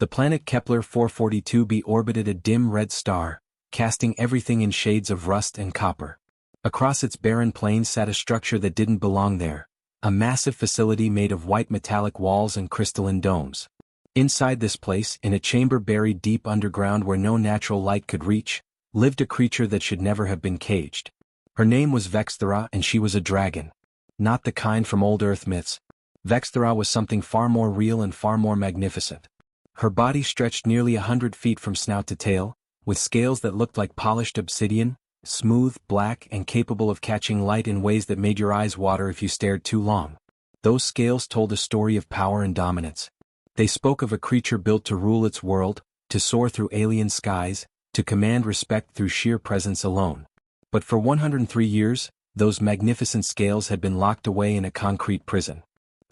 The planet Kepler 442b orbited a dim red star, casting everything in shades of rust and copper. Across its barren plain sat a structure that didn't belong there, a massive facility made of white metallic walls and crystalline domes. Inside this place, in a chamber buried deep underground where no natural light could reach, lived a creature that should never have been caged. Her name was Vexthera, and she was a dragon. Not the kind from old Earth myths. Vexthera was something far more real and far more magnificent. Her body stretched nearly 100 feet from snout to tail, with scales that looked like polished obsidian, smooth, black, and capable of catching light in ways that made your eyes water if you stared too long. Those scales told a story of power and dominance. They spoke of a creature built to rule its world, to soar through alien skies, to command respect through sheer presence alone. But for 103 years, those magnificent scales had been locked away in a concrete prison.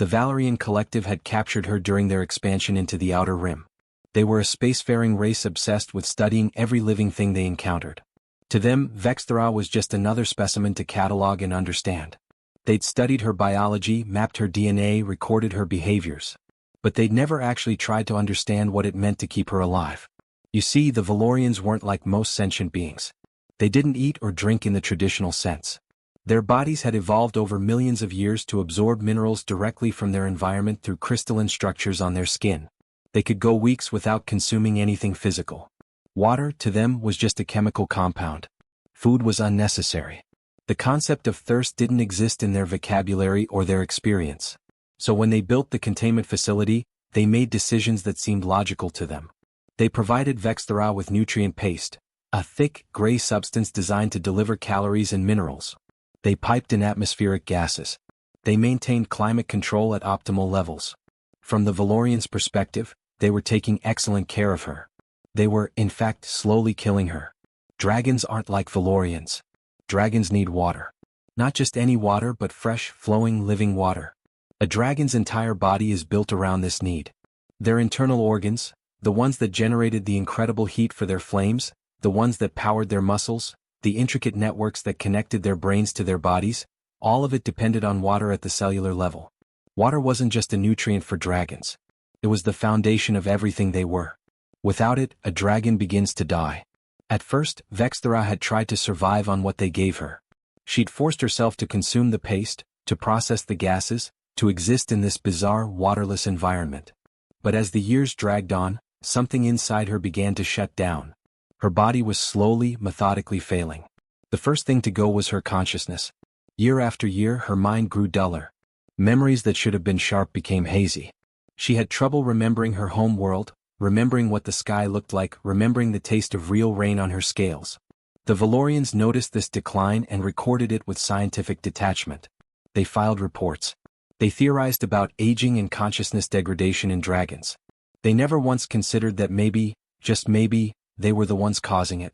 The Valerian Collective had captured her during their expansion into the Outer Rim. They were a spacefaring race obsessed with studying every living thing they encountered. To them, Vexthera was just another specimen to catalog and understand. They'd studied her biology, mapped her DNA, recorded her behaviors. But they'd never actually tried to understand what it meant to keep her alive. You see, the Valorians weren't like most sentient beings. They didn't eat or drink in the traditional sense. Their bodies had evolved over millions of years to absorb minerals directly from their environment through crystalline structures on their skin. They could go weeks without consuming anything physical. Water, to them, was just a chemical compound. Food was unnecessary. The concept of thirst didn't exist in their vocabulary or their experience. So when they built the containment facility, they made decisions that seemed logical to them. They provided Vexthera with nutrient paste, a thick, gray substance designed to deliver calories and minerals. They piped in atmospheric gases. They maintained climate control at optimal levels. From the Valorians' perspective, they were taking excellent care of her. They were, in fact, slowly killing her. Dragons aren't like Valorians. Dragons need water. Not just any water, but fresh, flowing, living water. A dragon's entire body is built around this need. Their internal organs, the ones that generated the incredible heat for their flames, the ones that powered their muscles, the intricate networks that connected their brains to their bodies, all of it depended on water at the cellular level. Water wasn't just a nutrient for dragons. It was the foundation of everything they were. Without it, a dragon begins to die. At first, Vexthera had tried to survive on what they gave her. She'd forced herself to consume the paste, to process the gases, to exist in this bizarre, waterless environment. But as the years dragged on, something inside her began to shut down. Her body was slowly, methodically failing. The first thing to go was her consciousness. Year after year, her mind grew duller. Memories that should have been sharp became hazy. She had trouble remembering her home world, remembering what the sky looked like, remembering the taste of real rain on her scales. The Valorians noticed this decline and recorded it with scientific detachment. They filed reports. They theorized about aging and consciousness degradation in dragons. They never once considered that maybe, just maybe, they were the ones causing it.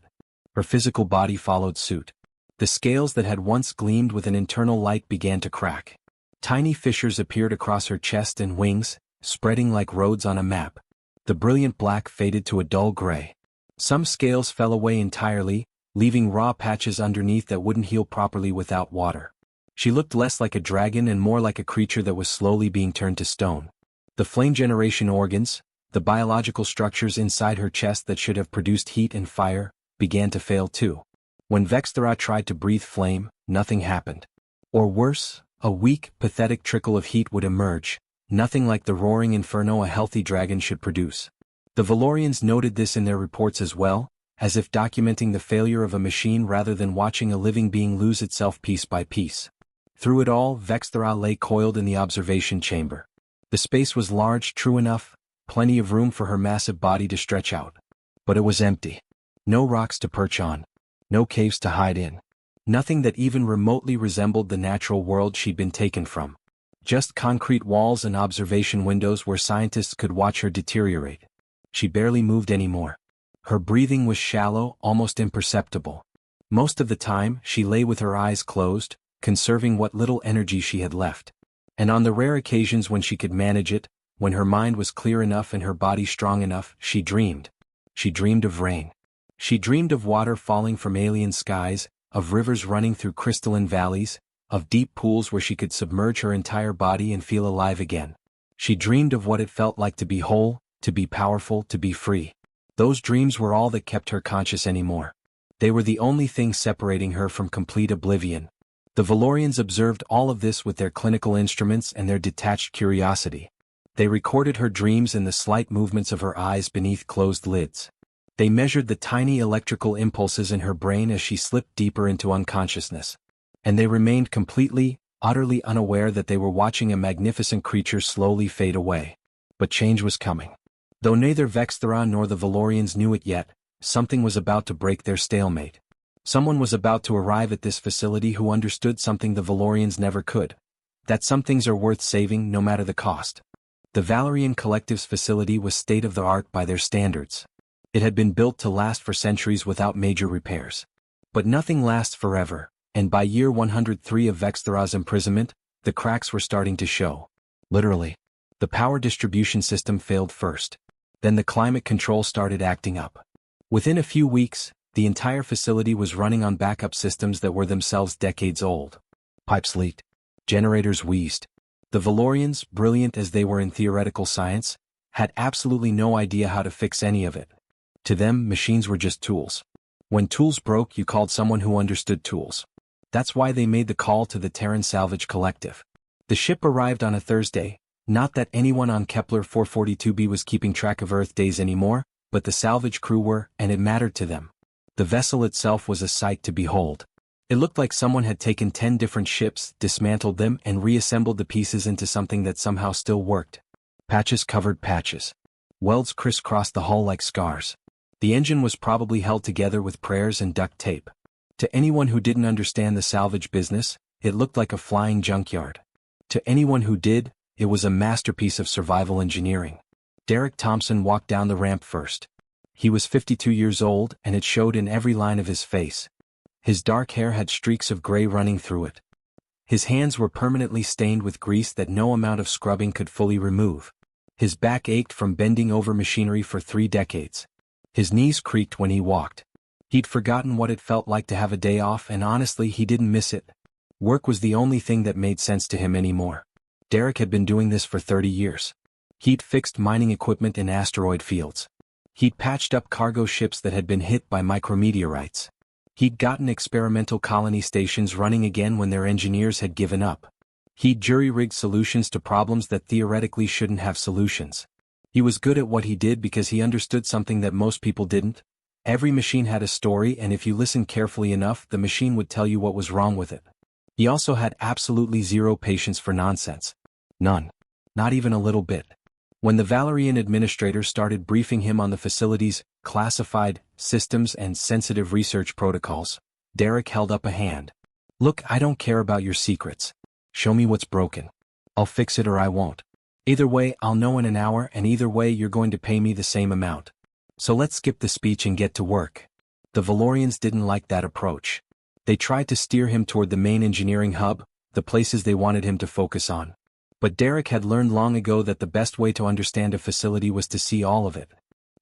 Her physical body followed suit. The scales that had once gleamed with an internal light began to crack. Tiny fissures appeared across her chest and wings, spreading like roads on a map. The brilliant black faded to a dull gray. Some scales fell away entirely, leaving raw patches underneath that wouldn't heal properly without water. She looked less like a dragon and more like a creature that was slowly being turned to stone. The flame generation organs, the biological structures inside her chest that should have produced heat and fire, began to fail too. When Vexthera tried to breathe flame, nothing happened. Or worse, a weak, pathetic trickle of heat would emerge, nothing like the roaring inferno a healthy dragon should produce. The Valorians noted this in their reports as well, as if documenting the failure of a machine rather than watching a living being lose itself piece by piece. Through it all, Vexthera lay coiled in the observation chamber. The space was large, true enough, plenty of room for her massive body to stretch out. But it was empty. No rocks to perch on. No caves to hide in. Nothing that even remotely resembled the natural world she'd been taken from. Just concrete walls and observation windows where scientists could watch her deteriorate. She barely moved anymore. Her breathing was shallow, almost imperceptible. Most of the time, she lay with her eyes closed, conserving what little energy she had left. And on the rare occasions when she could manage it, when her mind was clear enough and her body strong enough, she dreamed. She dreamed of rain. She dreamed of water falling from alien skies, of rivers running through crystalline valleys, of deep pools where she could submerge her entire body and feel alive again. She dreamed of what it felt like to be whole, to be powerful, to be free. Those dreams were all that kept her conscious anymore. They were the only thing separating her from complete oblivion. The Valorians observed all of this with their clinical instruments and their detached curiosity. They recorded her dreams and the slight movements of her eyes beneath closed lids. They measured the tiny electrical impulses in her brain as she slipped deeper into unconsciousness. And they remained completely, utterly unaware that they were watching a magnificent creature slowly fade away. But change was coming. Though neither Vexthera nor the Valorians knew it yet, something was about to break their stalemate. Someone was about to arrive at this facility who understood something the Valorians never could. That some things are worth saving no matter the cost. The Valerian Collective's facility was state-of-the-art by their standards. It had been built to last for centuries without major repairs. But nothing lasts forever, and by year 103 of Vexthera's imprisonment, the cracks were starting to show. Literally. The power distribution system failed first. Then the climate control started acting up. Within a few weeks, the entire facility was running on backup systems that were themselves decades old. Pipes leaked. Generators wheezed. The Valorians, brilliant as they were in theoretical science, had absolutely no idea how to fix any of it. To them, machines were just tools. When tools broke, you called someone who understood tools. That's why they made the call to the Terran Salvage Collective. The ship arrived on a Thursday, not that anyone on Kepler 442b was keeping track of Earth days anymore, but the salvage crew were, and it mattered to them. The vessel itself was a sight to behold. It looked like someone had taken 10 different ships, dismantled them, and reassembled the pieces into something that somehow still worked. Patches covered patches. Welds crisscrossed the hull like scars. The engine was probably held together with prayers and duct tape. To anyone who didn't understand the salvage business, it looked like a flying junkyard. To anyone who did, it was a masterpiece of survival engineering. Derek Thompson walked down the ramp first. He was 52 years old, and it showed in every line of his face. His dark hair had streaks of gray running through it. His hands were permanently stained with grease that no amount of scrubbing could fully remove. His back ached from bending over machinery for 3 decades. His knees creaked when he walked. He'd forgotten what it felt like to have a day off, and honestly he didn't miss it. Work was the only thing that made sense to him anymore. Derek had been doing this for 30 years. He'd fixed mining equipment in asteroid fields. He'd patched up cargo ships that had been hit by micrometeorites. He'd gotten experimental colony stations running again when their engineers had given up. He'd jury-rigged solutions to problems that theoretically shouldn't have solutions. He was good at what he did because he understood something that most people didn't. Every machine had a story, and if you listened carefully enough, the machine would tell you what was wrong with it. He also had absolutely zero patience for nonsense. None. Not even a little bit. When the Valerian administrator started briefing him on the facility's classified systems and sensitive research protocols, Derek held up a hand. Look, I don't care about your secrets. Show me what's broken. I'll fix it or I won't. Either way, I'll know in an hour, and either way you're going to pay me the same amount. So let's skip the speech and get to work. The Valorians didn't like that approach. They tried to steer him toward the main engineering hub, the places they wanted him to focus on. But Derek had learned long ago that the best way to understand a facility was to see all of it.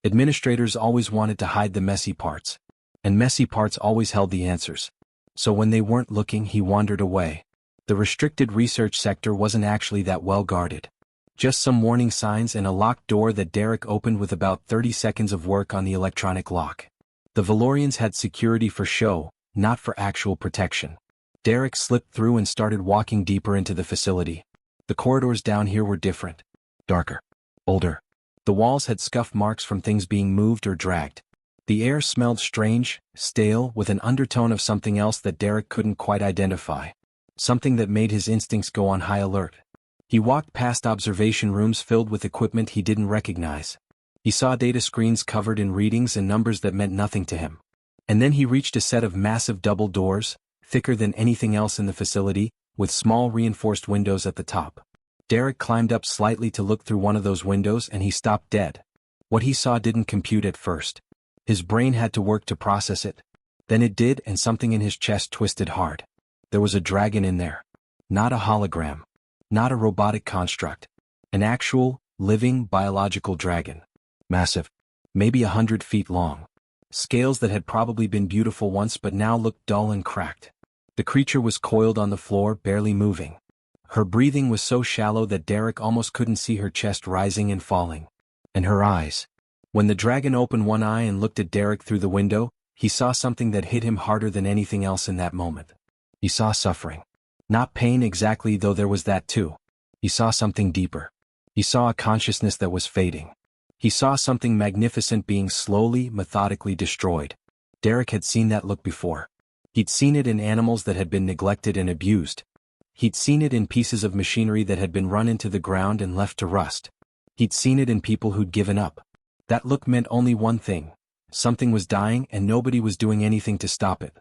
Administrators always wanted to hide the messy parts. And messy parts always held the answers. So when they weren't looking, he wandered away. The restricted research sector wasn't actually that well guarded. Just some warning signs and a locked door that Derek opened with about 30 seconds of work on the electronic lock. The Valorians had security for show, not for actual protection. Derek slipped through and started walking deeper into the facility. The corridors down here were different. Darker. Older. The walls had scuff marks from things being moved or dragged. The air smelled strange, stale, with an undertone of something else that Derek couldn't quite identify. Something that made his instincts go on high alert. He walked past observation rooms filled with equipment he didn't recognize. He saw data screens covered in readings and numbers that meant nothing to him. And then he reached a set of massive double doors, thicker than anything else in the facility, with small reinforced windows at the top. Derek climbed up slightly to look through one of those windows and he stopped dead. What he saw didn't compute at first. His brain had to work to process it. Then it did, and something in his chest twisted hard. There was a dragon in there. Not a hologram. Not a robotic construct. An actual, living, biological dragon. Massive. Maybe 100 feet long. Scales that had probably been beautiful once but now looked dull and cracked. The creature was coiled on the floor, barely moving. Her breathing was so shallow that Derek almost couldn't see her chest rising and falling. And her eyes. When the dragon opened one eye and looked at Derek through the window, he saw something that hit him harder than anything else in that moment. He saw suffering. Not pain exactly, though there was that too. He saw something deeper. He saw a consciousness that was fading. He saw something magnificent being slowly, methodically destroyed. Derek had seen that look before. He'd seen it in animals that had been neglected and abused. He'd seen it in pieces of machinery that had been run into the ground and left to rust. He'd seen it in people who'd given up. That look meant only one thing. Something was dying and nobody was doing anything to stop it.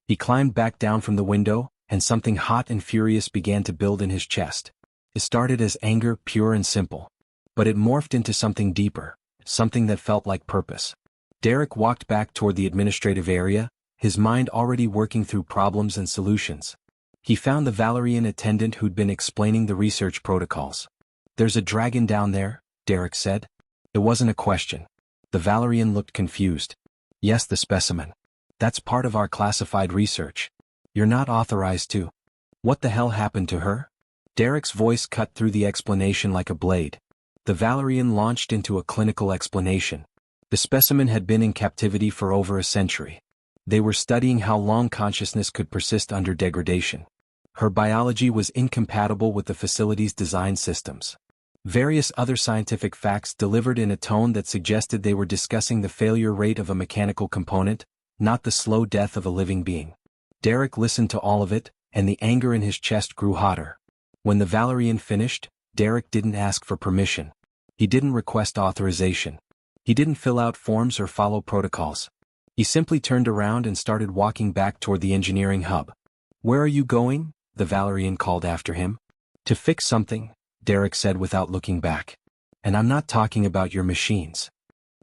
He climbed back down from the window, and something hot and furious began to build in his chest. It started as anger, pure and simple. But it morphed into something deeper, something that felt like purpose. Derek walked back toward the administrative area, his mind already working through problems and solutions. He found the Valerian attendant who'd been explaining the research protocols. "There's a dragon down there," Derek said. It wasn't a question. The Valerian looked confused. "Yes, the specimen. That's part of our classified research. You're not authorized to." "What the hell happened to her?" Derek's voice cut through the explanation like a blade. The Valerian launched into a clinical explanation. The specimen had been in captivity for over a century. They were studying how long consciousness could persist under degradation. Her biology was incompatible with the facility's design systems. Various other scientific facts delivered in a tone that suggested they were discussing the failure rate of a mechanical component, not the slow death of a living being. Derek listened to all of it, and the anger in his chest grew hotter. When the Valerian finished, Derek didn't ask for permission. He didn't request authorization. He didn't fill out forms or follow protocols. He simply turned around and started walking back toward the engineering hub. "Where are you going?" the Valerian called after him. "To fix something," Derek said without looking back. "And I'm not talking about your machines."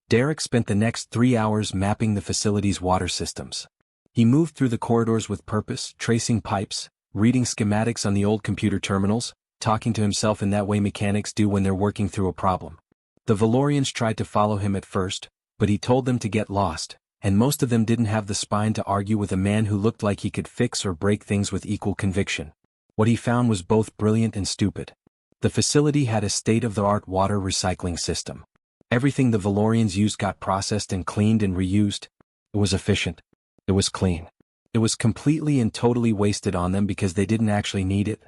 Derek spent the next 3 hours mapping the facility's water systems. He moved through the corridors with purpose, tracing pipes, reading schematics on the old computer terminals, talking to himself in that way mechanics do when they're working through a problem. The Valorians tried to follow him at first, but he told them to get lost, and most of them didn't have the spine to argue with a man who looked like he could fix or break things with equal conviction. What he found was both brilliant and stupid. The facility had a state-of-the-art water recycling system. Everything the Valorians used got processed and cleaned and reused. It was efficient. It was clean. It was completely and totally wasted on them because they didn't actually need it.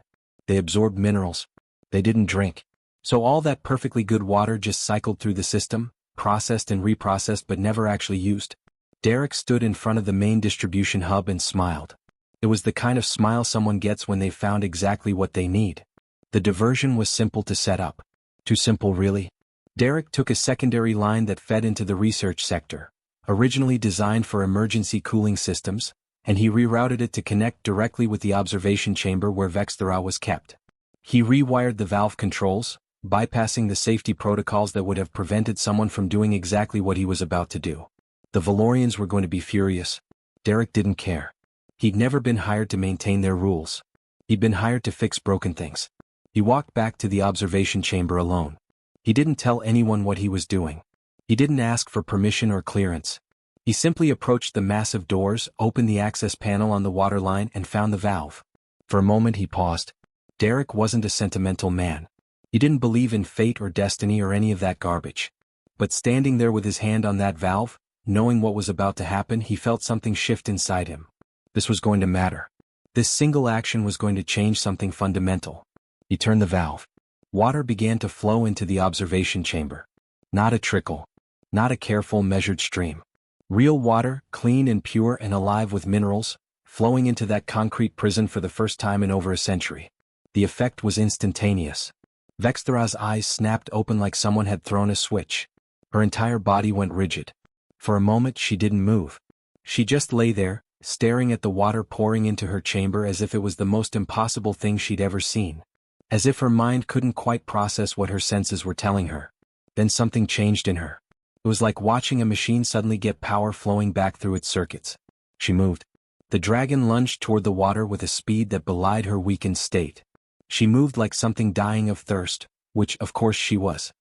They absorbed minerals. They didn't drink. So all that perfectly good water just cycled through the system, processed and reprocessed but never actually used. Derek stood in front of the main distribution hub and smiled. It was the kind of smile someone gets when they've found exactly what they need. The diversion was simple to set up. Too simple, really. Derek took a secondary line that fed into the research sector, originally designed for emergency cooling systems, and he rerouted it to connect directly with the observation chamber where Vexthera was kept. He rewired the valve controls, bypassing the safety protocols that would have prevented someone from doing exactly what he was about to do. The Valorians were going to be furious. Derek didn't care. He'd never been hired to maintain their rules. He'd been hired to fix broken things. He walked back to the observation chamber alone. He didn't tell anyone what he was doing. He didn't ask for permission or clearance. He simply approached the massive doors, opened the access panel on the water line and found the valve. For a moment he paused. Derek wasn't a sentimental man. He didn't believe in fate or destiny or any of that garbage. But standing there with his hand on that valve, knowing what was about to happen, he felt something shift inside him. This was going to matter. This single action was going to change something fundamental. He turned the valve. Water began to flow into the observation chamber. Not a trickle. Not a careful, measured stream. Real water, clean and pure and alive with minerals, flowing into that concrete prison for the first time in over a century. The effect was instantaneous. Vexthera's eyes snapped open like someone had thrown a switch. Her entire body went rigid. For a moment she didn't move. She just lay there, staring at the water pouring into her chamber as if it was the most impossible thing she'd ever seen. As if her mind couldn't quite process what her senses were telling her. Then something changed in her. It was like watching a machine suddenly get power flowing back through its circuits. She moved. The dragon lunged toward the water with a speed that belied her weakened state. She moved like something dying of thirst, which of course she was.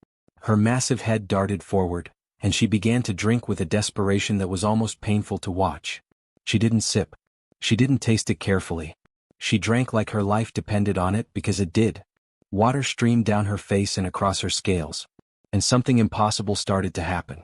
Her massive head darted forward, and she began to drink with a desperation that was almost painful to watch. She didn't sip. She didn't taste it carefully. She drank like her life depended on it because it did. Water streamed down her face and across her scales. And something impossible started to happen.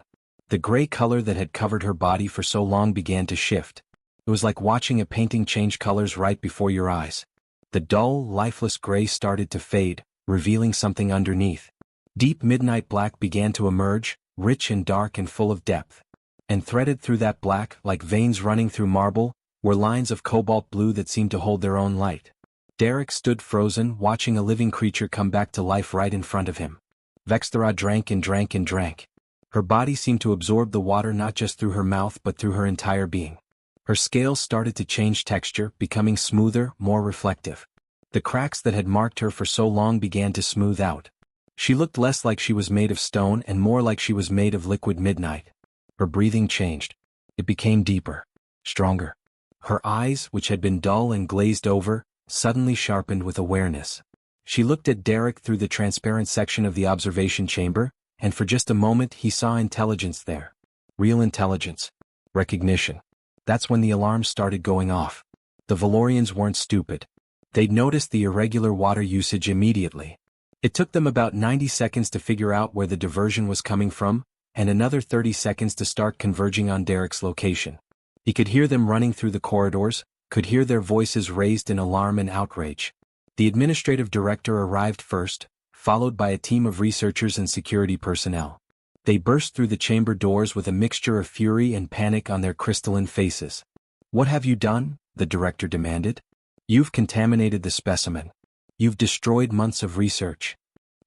The gray color that had covered her body for so long began to shift. It was like watching a painting change colors right before your eyes. The dull, lifeless gray started to fade, revealing something underneath. Deep midnight black began to emerge, rich and dark and full of depth. And threaded through that black, like veins running through marble, were lines of cobalt blue that seemed to hold their own light. Derek stood frozen, watching a living creature come back to life right in front of him. Vexthera drank and drank and drank. Her body seemed to absorb the water not just through her mouth but through her entire being. Her scales started to change texture, becoming smoother, more reflective. The cracks that had marked her for so long began to smooth out. She looked less like she was made of stone and more like she was made of liquid midnight. Her breathing changed. It became deeper, stronger. Her eyes, which had been dull and glazed over, suddenly sharpened with awareness. She looked at Derek through the transparent section of the observation chamber, and for just a moment he saw intelligence there. Real intelligence. Recognition. That's when the alarms started going off. The Valorians weren't stupid. They'd noticed the irregular water usage immediately. It took them about 90 seconds to figure out where the diversion was coming from, and another 30 seconds to start converging on Derek's location. He could hear them running through the corridors, could hear their voices raised in alarm and outrage. The administrative director arrived first, followed by a team of researchers and security personnel. They burst through the chamber doors with a mixture of fury and panic on their crystalline faces. "What have you done?" the director demanded. "You've contaminated the specimen. You've destroyed months of research."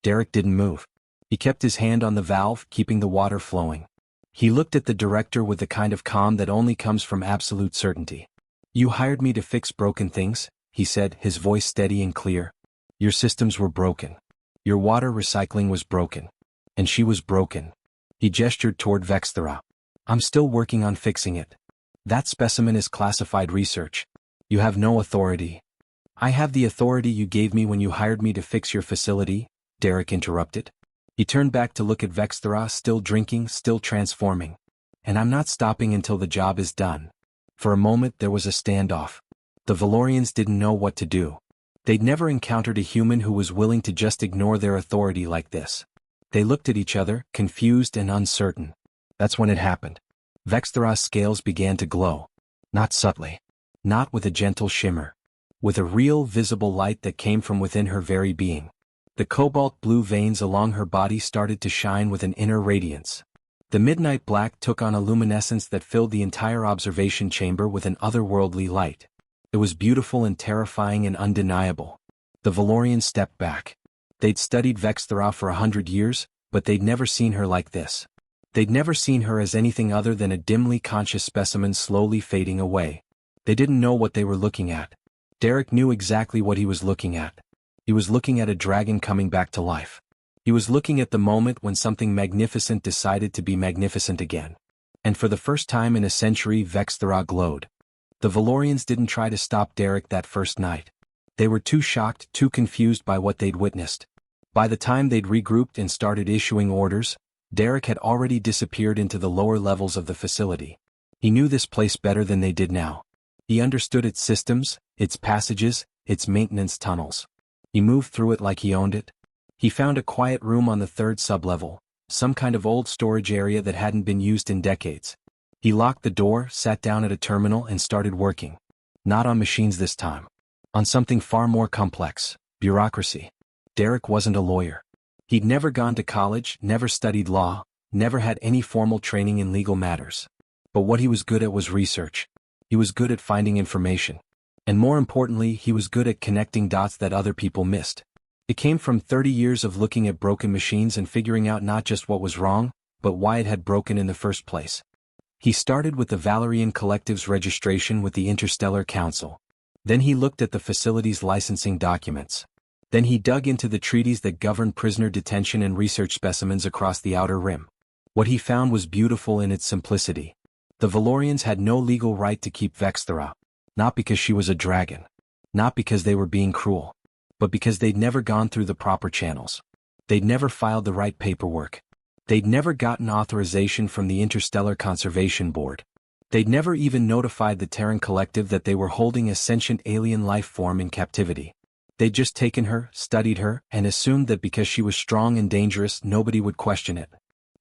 Derek didn't move. He kept his hand on the valve, keeping the water flowing. He looked at the director with the kind of calm that only comes from absolute certainty. "You hired me to fix broken things," he said, his voice steady and clear. "Your systems were broken. Your water recycling was broken. And she was broken." He gestured toward Vexthera. "I'm still working on fixing it. That specimen is classified research. You have no authority." "I have the authority you gave me when you hired me to fix your facility," Derek interrupted. He turned back to look at Vexthera, still drinking, still transforming. "And I'm not stopping until the job is done." For a moment there was a standoff. The Valorians didn't know what to do. They'd never encountered a human who was willing to just ignore their authority like this. They looked at each other, confused and uncertain. That's when it happened. Vexthera's scales began to glow. Not subtly. Not with a gentle shimmer. With a real, visible light that came from within her very being. The cobalt blue veins along her body started to shine with an inner radiance. The midnight black took on a luminescence that filled the entire observation chamber with an otherworldly light. It was beautiful and terrifying and undeniable. The Valorians stepped back. They'd studied Vexthera for 100 years, but they'd never seen her like this. They'd never seen her as anything other than a dimly conscious specimen slowly fading away. They didn't know what they were looking at. Derek knew exactly what he was looking at. He was looking at a dragon coming back to life. He was looking at the moment when something magnificent decided to be magnificent again. And for the first time in a century, Vexthera glowed. The Valorians didn't try to stop Derek that first night. They were too shocked, too confused by what they'd witnessed. By the time they'd regrouped and started issuing orders, Derek had already disappeared into the lower levels of the facility. He knew this place better than they did now. He understood its systems, its passages, its maintenance tunnels. He moved through it like he owned it. He found a quiet room on the third sublevel, some kind of old storage area that hadn't been used in decades. He locked the door, sat down at a terminal and started working. Not on machines this time. On something far more complex, bureaucracy. Derek wasn't a lawyer. He'd never gone to college, never studied law, never had any formal training in legal matters. But what he was good at was research. He was good at finding information. And more importantly, he was good at connecting dots that other people missed. It came from 30 years of looking at broken machines and figuring out not just what was wrong, but why it had broken in the first place. He started with the Valerian Collective's registration with the Interstellar Council. Then he looked at the facility's licensing documents. Then he dug into the treaties that govern prisoner detention and research specimens across the Outer Rim. What he found was beautiful in its simplicity. The Valorians had no legal right to keep Vexthera. Not because she was a dragon. Not because they were being cruel. But because they'd never gone through the proper channels. They'd never filed the right paperwork. They'd never gotten authorization from the Interstellar Conservation Board. They'd never even notified the Terran Collective that they were holding a sentient alien life form in captivity. They'd just taken her, studied her, and assumed that because she was strong and dangerous nobody would question it.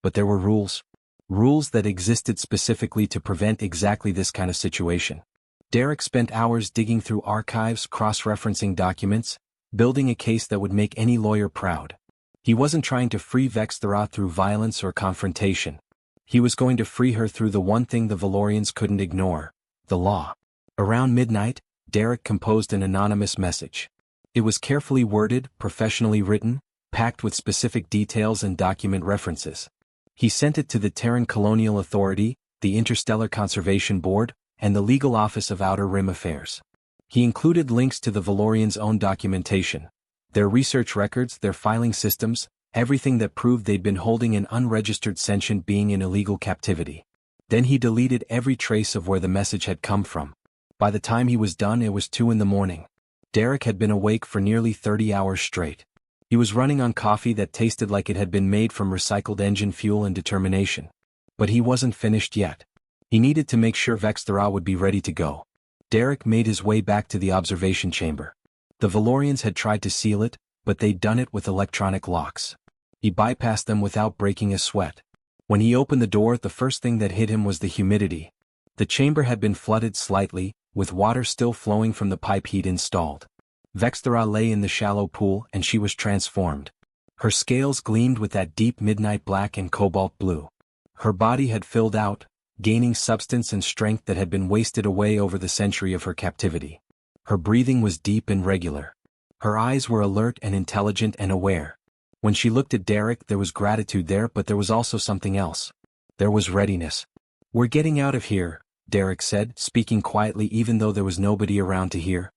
But there were rules. Rules that existed specifically to prevent exactly this kind of situation. Derek spent hours digging through archives, cross-referencing documents, building a case that would make any lawyer proud. He wasn't trying to free Vexthera through violence or confrontation. He was going to free her through the one thing the Valorians couldn't ignore: the law. Around midnight, Derek composed an anonymous message. It was carefully worded, professionally written, packed with specific details and document references. He sent it to the Terran Colonial Authority, the Interstellar Conservation Board, and the Legal Office of Outer Rim Affairs. He included links to the Valorians' own documentation, their research records, their filing systems, everything that proved they'd been holding an unregistered sentient being in illegal captivity. Then he deleted every trace of where the message had come from. By the time he was done, it was 2 a.m. Derek had been awake for nearly 30 hours straight. He was running on coffee that tasted like it had been made from recycled engine fuel and determination. But he wasn't finished yet. He needed to make sure Vexthera would be ready to go. Derek made his way back to the observation chamber. The Valorians had tried to seal it, but they'd done it with electronic locks. He bypassed them without breaking a sweat. When he opened the door, the first thing that hit him was the humidity. The chamber had been flooded slightly, with water still flowing from the pipe he'd installed. Vexthera lay in the shallow pool and she was transformed. Her scales gleamed with that deep midnight black and cobalt blue. Her body had filled out, gaining substance and strength that had been wasted away over the century of her captivity. Her breathing was deep and regular. Her eyes were alert and intelligent and aware. When she looked at Derek, there was gratitude there, but there was also something else. There was readiness. "We're getting out of here," Derek said, speaking quietly even though there was nobody around to hear.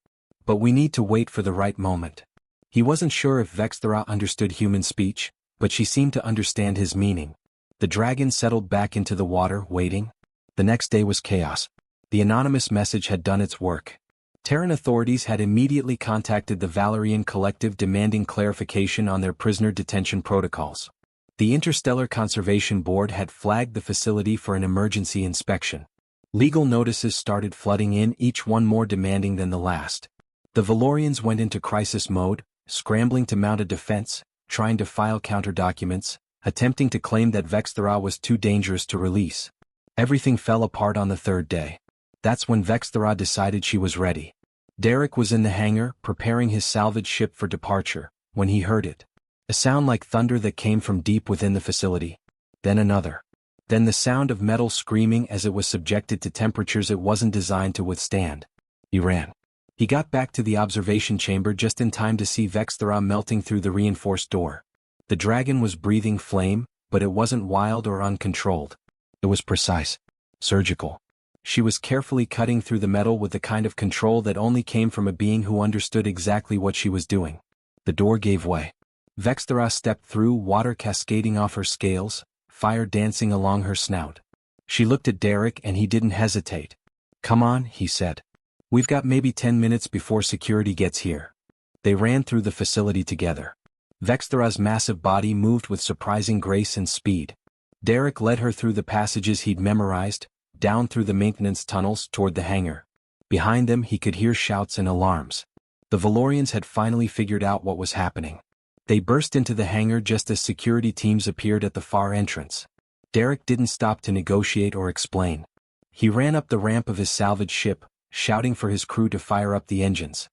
"But we need to wait for the right moment." He wasn't sure if Vexthera understood human speech, but she seemed to understand his meaning. The dragon settled back into the water, waiting. The next day was chaos. The anonymous message had done its work. Terran authorities had immediately contacted the Valerian Collective demanding clarification on their prisoner detention protocols. The Interstellar Conservation Board had flagged the facility for an emergency inspection. Legal notices started flooding in, each one more demanding than the last. The Valorians went into crisis mode, scrambling to mount a defense, trying to file counter-documents, attempting to claim that Vexthera was too dangerous to release. Everything fell apart on the third day. That's when Vexthera decided she was ready. Derek was in the hangar, preparing his salvage ship for departure, when he heard it. A sound like thunder that came from deep within the facility. Then another. Then the sound of metal screaming as it was subjected to temperatures it wasn't designed to withstand. He ran. He got back to the observation chamber just in time to see Vexthera melting through the reinforced door. The dragon was breathing flame, but it wasn't wild or uncontrolled. It was precise. Surgical. She was carefully cutting through the metal with the kind of control that only came from a being who understood exactly what she was doing. The door gave way. Vexthera stepped through, water cascading off her scales, fire dancing along her snout. She looked at Derek and he didn't hesitate. "Come on," he said. "We've got maybe 10 minutes before security gets here." They ran through the facility together. Vexthera's massive body moved with surprising grace and speed. Derek led her through the passages he'd memorized, down through the maintenance tunnels toward the hangar. Behind them he could hear shouts and alarms. The Valorians had finally figured out what was happening. They burst into the hangar just as security teams appeared at the far entrance. Derek didn't stop to negotiate or explain. He ran up the ramp of his salvage ship, shouting for his crew to fire up the engines.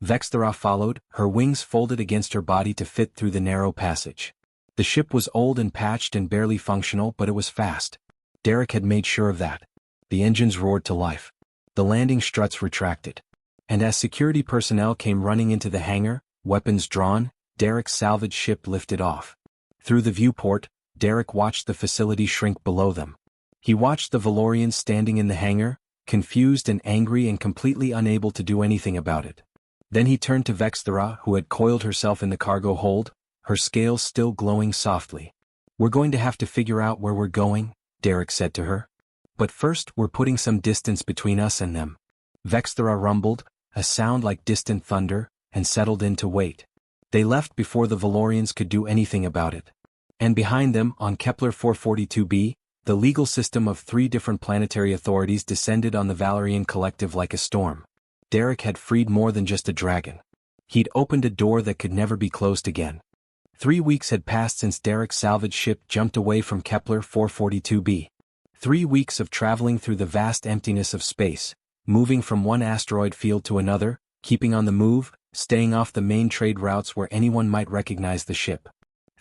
Vexthera followed, her wings folded against her body to fit through the narrow passage. The ship was old and patched and barely functional, but it was fast. Derek had made sure of that. The engines roared to life. The landing struts retracted. And as security personnel came running into the hangar, weapons drawn, Derek's salvage ship lifted off. Through the viewport, Derek watched the facility shrink below them. He watched the Valorians standing in the hangar, confused and angry and completely unable to do anything about it. Then he turned to Vexthera, who had coiled herself in the cargo hold, her scales still glowing softly. "We're going to have to figure out where we're going," Derek said to her. "But first we're putting some distance between us and them." Vexthera rumbled, a sound like distant thunder, and settled in to wait. They left before the Valorians could do anything about it. And behind them, on Kepler 442b, the legal system of 3 different planetary authorities descended on the Valerian Collective like a storm. Derek had freed more than just a dragon. He'd opened a door that could never be closed again. 3 weeks had passed since Derek's salvage ship jumped away from Kepler 442b. 3 weeks of traveling through the vast emptiness of space, moving from one asteroid field to another, keeping on the move, staying off the main trade routes where anyone might recognize the ship.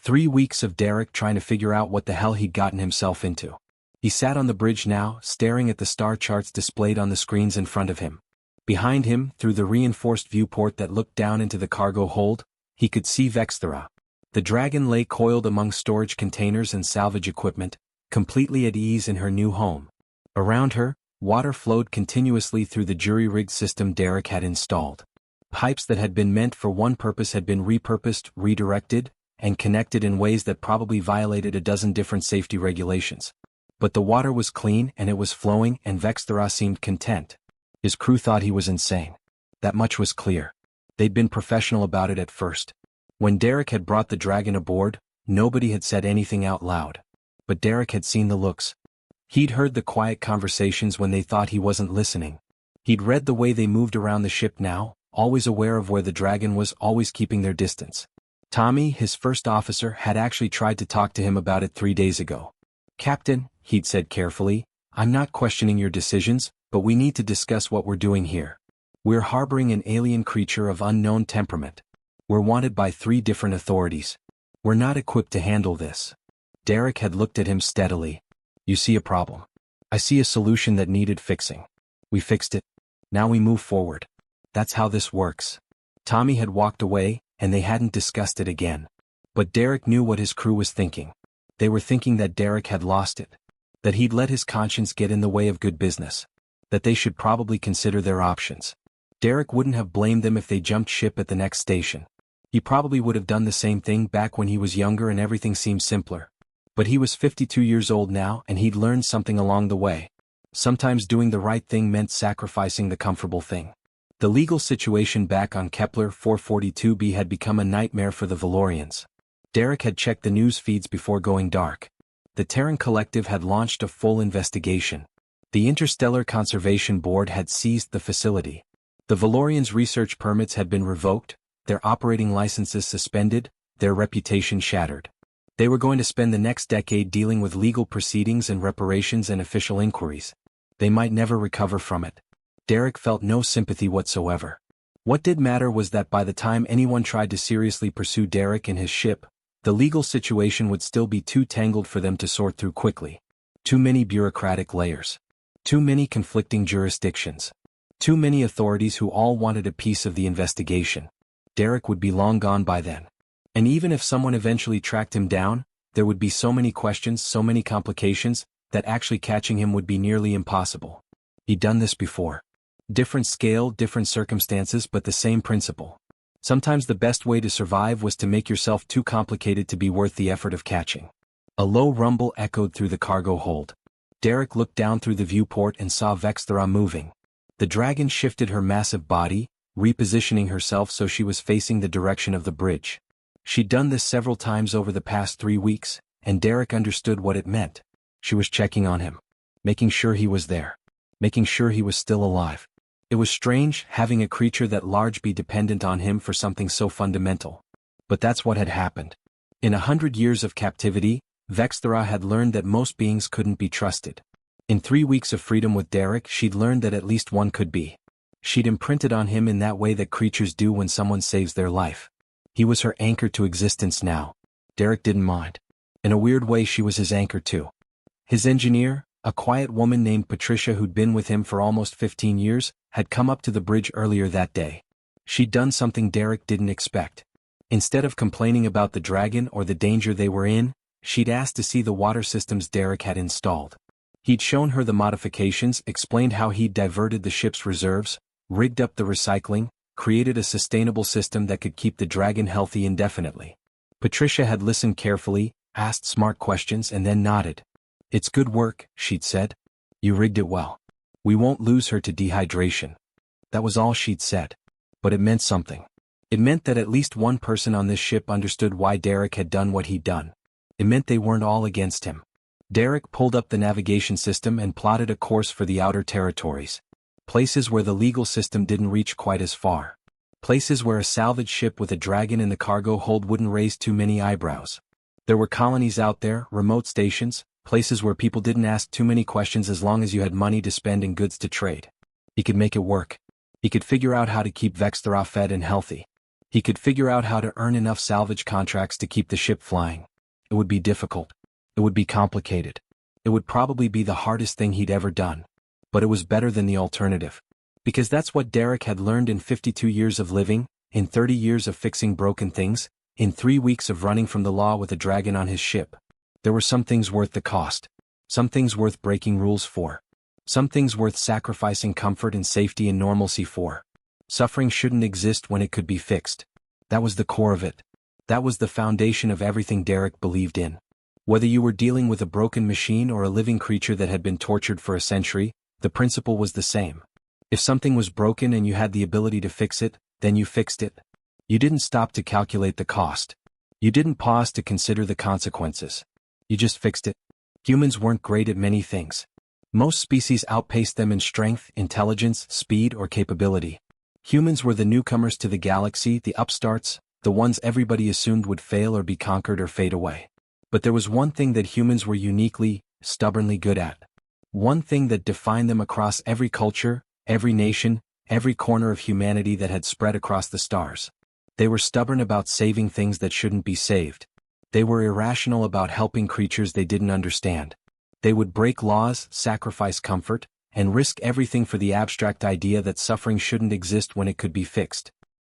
3 weeks of Derek trying to figure out what the hell he'd gotten himself into. He sat on the bridge now, staring at the star charts displayed on the screens in front of him. Behind him, through the reinforced viewport that looked down into the cargo hold, he could see Vexthera. The dragon lay coiled among storage containers and salvage equipment, completely at ease in her new home. Around her, water flowed continuously through the jury-rigged system Derek had installed. Pipes that had been meant for one purpose had been repurposed, redirected, and connected in ways that probably violated a dozen different safety regulations. But the water was clean and it was flowing, and Vexthera seemed content. His crew thought he was insane. That much was clear. They'd been professional about it at first. When Derek had brought the dragon aboard, nobody had said anything out loud. But Derek had seen the looks. He'd heard the quiet conversations when they thought he wasn't listening. He'd read the way they moved around the ship now, always aware of where the dragon was, always keeping their distance. Tommy, his first officer, had actually tried to talk to him about it 3 days ago. "Captain," he'd said carefully, "I'm not questioning your decisions, but we need to discuss what we're doing here. We're harboring an alien creature of unknown temperament. We're wanted by 3 different authorities. We're not equipped to handle this." Derek had looked at him steadily. "You see a problem. I see a solution that needed fixing. We fixed it. Now we move forward. That's how this works." Tommy had walked away, and they hadn't discussed it again. But Derek knew what his crew was thinking. They were thinking that Derek had lost it. That he'd let his conscience get in the way of good business. That they should probably consider their options. Derek wouldn't have blamed them if they jumped ship at the next station. He probably would have done the same thing back when he was younger and everything seemed simpler. But he was 52 years old now, and he'd learned something along the way. Sometimes doing the right thing meant sacrificing the comfortable thing. The legal situation back on Kepler 442b had become a nightmare for the Valorians. Derek had checked the news feeds before going dark. The Terran Collective had launched a full investigation. The Interstellar Conservation Board had seized the facility. The Valorians' research permits had been revoked, their operating licenses suspended, their reputation shattered. They were going to spend the next decade dealing with legal proceedings and reparations and official inquiries. They might never recover from it. Derek felt no sympathy whatsoever. What did matter was that by the time anyone tried to seriously pursue Derek and his ship, the legal situation would still be too tangled for them to sort through quickly. Too many bureaucratic layers. Too many conflicting jurisdictions. Too many authorities who all wanted a piece of the investigation. Derek would be long gone by then. And even if someone eventually tracked him down, there would be so many questions, so many complications, that actually catching him would be nearly impossible. He'd done this before. Different scale, different circumstances, but the same principle. Sometimes the best way to survive was to make yourself too complicated to be worth the effort of catching. A low rumble echoed through the cargo hold. Derek looked down through the viewport and saw Vexthera moving. The dragon shifted her massive body, repositioning herself so she was facing the direction of the bridge. She'd done this several times over the past 3 weeks, and Derek understood what it meant. She was checking on him. Making sure he was there. Making sure he was still alive. It was strange, having a creature that large be dependent on him for something so fundamental. But that's what had happened. In 100 years of captivity, Vexthera had learned that most beings couldn't be trusted. In 3 weeks of freedom with Derek, she'd learned that at least one could be. She'd imprinted on him in that way that creatures do when someone saves their life. He was her anchor to existence now. Derek didn't mind. In a weird way, she was his anchor too. His engineer, a quiet woman named Patricia who'd been with him for almost 15 years, had come up to the bridge earlier that day. She'd done something Derek didn't expect. Instead of complaining about the dragon or the danger they were in, she'd asked to see the water systems Derek had installed. He'd shown her the modifications, explained how he'd diverted the ship's reserves, rigged up the recycling, created a sustainable system that could keep the dragon healthy indefinitely. Patricia had listened carefully, asked smart questions and then nodded. "It's good work," she'd said. "You rigged it well. We won't lose her to dehydration." That was all she'd said. But it meant something. It meant that at least one person on this ship understood why Derek had done what he'd done. It meant they weren't all against him. Derek pulled up the navigation system and plotted a course for the outer territories. Places where the legal system didn't reach quite as far. Places where a salvage ship with a dragon in the cargo hold wouldn't raise too many eyebrows. There were colonies out there, remote stations, places where people didn't ask too many questions as long as you had money to spend and goods to trade. He could make it work. He could figure out how to keep Vexthera fed and healthy. He could figure out how to earn enough salvage contracts to keep the ship flying. It would be difficult. It would be complicated. It would probably be the hardest thing he'd ever done. But it was better than the alternative. Because that's what Derek had learned in 52 years of living, in 30 years of fixing broken things, in 3 weeks of running from the law with a dragon on his ship. There were some things worth the cost. Some things worth breaking rules for. Some things worth sacrificing comfort and safety and normalcy for. Suffering shouldn't exist when it could be fixed. That was the core of it. That was the foundation of everything Derek believed in. Whether you were dealing with a broken machine or a living creature that had been tortured for a century, the principle was the same. If something was broken and you had the ability to fix it, then you fixed it. You didn't stop to calculate the cost. You didn't pause to consider the consequences. You just fixed it. Humans weren't great at many things. Most species outpaced them in strength, intelligence, speed, or capability. Humans were the newcomers to the galaxy, the upstarts, the ones everybody assumed would fail or be conquered or fade away. But there was one thing that humans were uniquely, stubbornly good at. One thing that defined them across every culture, every nation, every corner of humanity that had spread across the stars. They were stubborn about saving things that shouldn't be saved. They were irrational about helping creatures they didn't understand. They would break laws, sacrifice comfort, and risk everything for the abstract idea that suffering shouldn't exist when it could be fixed.